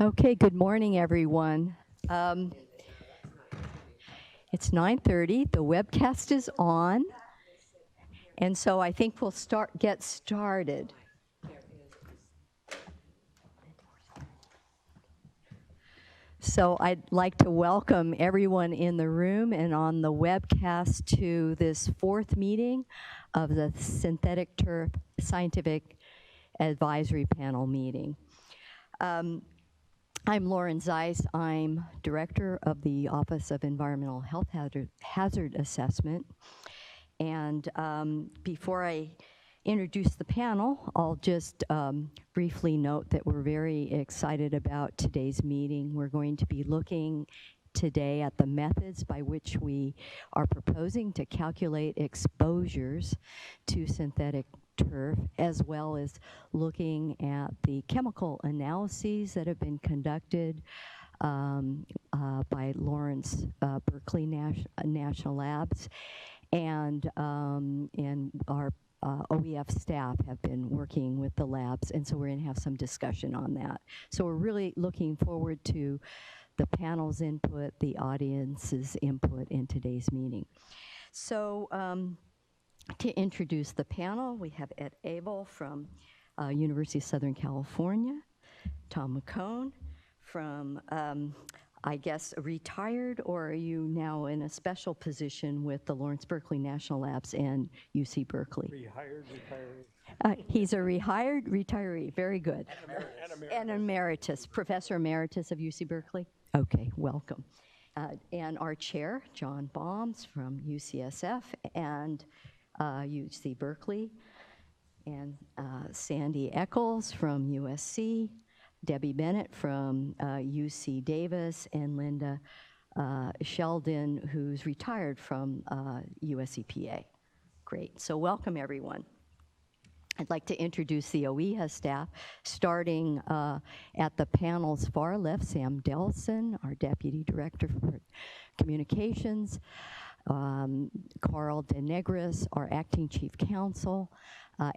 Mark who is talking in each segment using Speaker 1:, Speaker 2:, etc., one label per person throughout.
Speaker 1: Okay, good morning, everyone. It's 9:30. The webcast is on, and so I think we'll get started. So I'd like to welcome everyone in the room and on the webcast to this fourth meeting of the Synthetic Turf Scientific Advisory Panel meeting. I'm Lauren Zeiss. I'm Director of the Office of Environmental Health Hazard Assessment. And before I introduce the panel, I'll just briefly note that we're very excited about today's meeting. We're going to be looking today at the methods by which we are proposing to calculate exposures to synthetic turf, as well as looking at the chemical analyses that have been conducted by Lawrence Berkeley National Labs, and our OEF staff have been working with the labs, and so we're going to have some discussion on that. So we're really looking forward to the panel's input, the audience's input in today's meeting. So to introduce the panel, we have Ed Abel from University of Southern California, Tom McCone from, I guess, retired, or are you now in a special position with the Lawrence Berkeley National Labs and UC Berkeley?
Speaker 2: Rehired retiree.
Speaker 1: He's a rehired retiree, very good.
Speaker 2: And
Speaker 1: emeritus, Professor Emeritus of UC Berkeley. Okay, welcome. And our chair, John Baums from UCSF and UC Berkeley, and Sandy Eccles from USC, Debbie Bennett from UC Davis, and Linda Sheldon, who's retired from USEPA. Great, so welcome everyone. I'd like to introduce the OEHHA staff, starting at the panel's far left, Sam Delson, our Deputy Director for Communications, Carl DeNegris, our Acting Chief Counsel,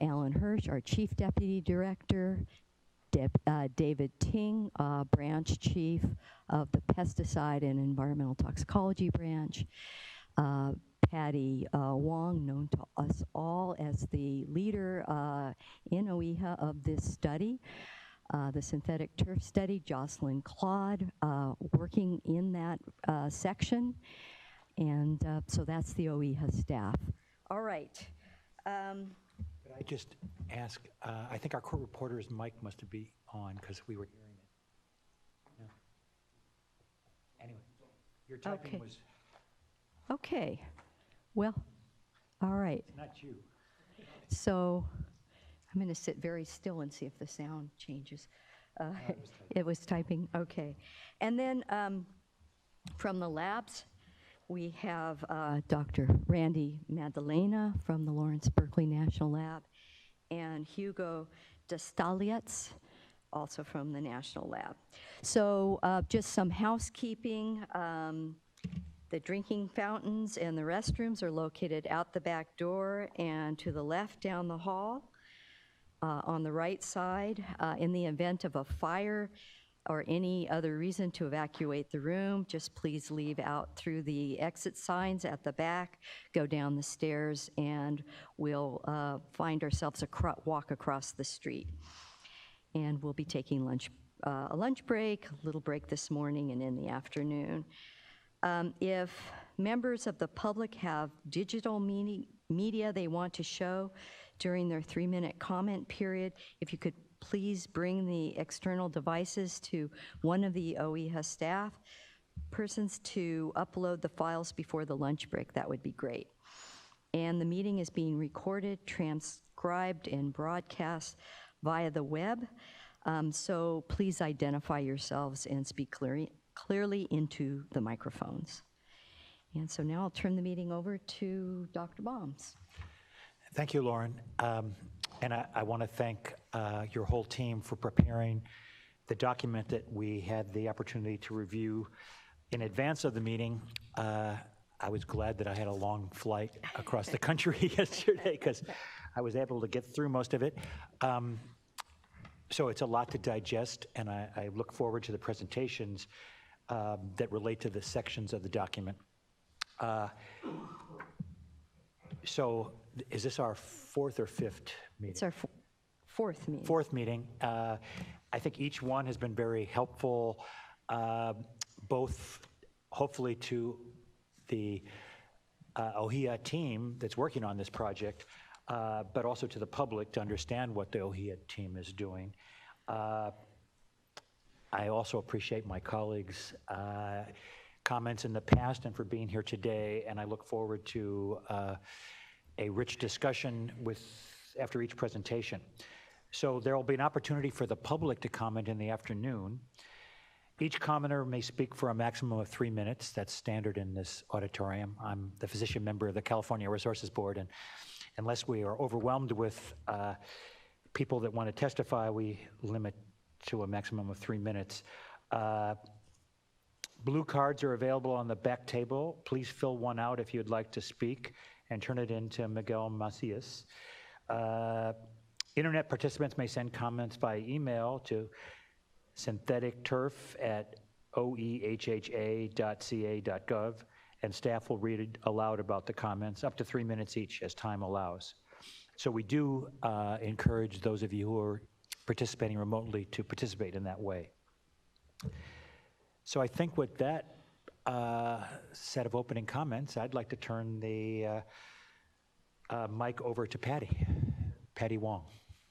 Speaker 1: Alan Hirsch, our Chief Deputy Director, David Ting, Branch Chief of the Pesticide and Environmental Toxicology Branch, Patty Wong, known to us all as the leader in OEHHA of this study, the synthetic turf study, Jocelyn Claude, working in that section. And so that's the OEHHA staff. All right.
Speaker 2: Could I just ask, I think our court reporter's mic must be on because we were hearing it. No. Anyway, your typing was...
Speaker 1: Okay. Well, all right.
Speaker 2: It's not you.
Speaker 1: So I'm going to sit very still and see if the sound changes. It was typing. Okay. And then from the labs, we have Dr. Randy Madalena from the Lawrence Berkeley National Lab, and Hugo Destalietz, also from the National Lab. So just some housekeeping. The drinking fountains and the restrooms are located out the back door and to the left down the hall. On the right side, in the event of a fire or any other reason to evacuate the room, just please leave out through the exit signs at the back, go down the stairs, and we'll find ourselves walk across the street. And we'll be taking a lunch break, a little break this morning and in the afternoon. If members of the public have digital media they want to show during their 3-minute comment period, if you could please bring the external devices to one of the OEHHA staff persons to upload the files before the lunch break, that would be great. And the meeting is being recorded, transcribed, and broadcast via the web, so please identify yourselves and speak clearly into the microphones. And so now I'll turn the meeting over to Dr. Baums.
Speaker 2: Thank you, Lauren. And I want to thank your whole team for preparing the document that we had the opportunity to review in advance of the meeting. I was glad that I had a long flight across the country yesterday because I was able to get through most of it. So it's a lot to digest, and I look forward to the presentations that relate to the sections of the document. So is this our fourth or fifth meeting?
Speaker 1: It's our fourth meeting.
Speaker 2: Fourth meeting. I think each one has been very helpful, both hopefully to the OEHHA team that's working on this project, but also to the public to understand what the OEHHA team is doing. I also appreciate my colleagues' comments in the past and for being here today, and I look forward to a rich discussion after each presentation. So there will be an opportunity for the public to comment in the afternoon. Each commenter may speak for a maximum of 3 minutes. That's standard in this auditorium. I'm the physician member of the California Resources Board, and unless we are overwhelmed with people that want to testify, we limit to a maximum of 3 minutes. Blue cards are available on the back table. Please fill one out if you'd like to speak and turn it in to Miguel Macias. Internet participants may send comments by email to syntheticturf@oehha.ca.gov, and staff will read it aloud about the comments, up to 3 minutes each as time allows. So we do encourage those of you who are participating remotely to participate in that way. So I think with that set of opening comments, I'd like to turn the mic over to Patty Wong.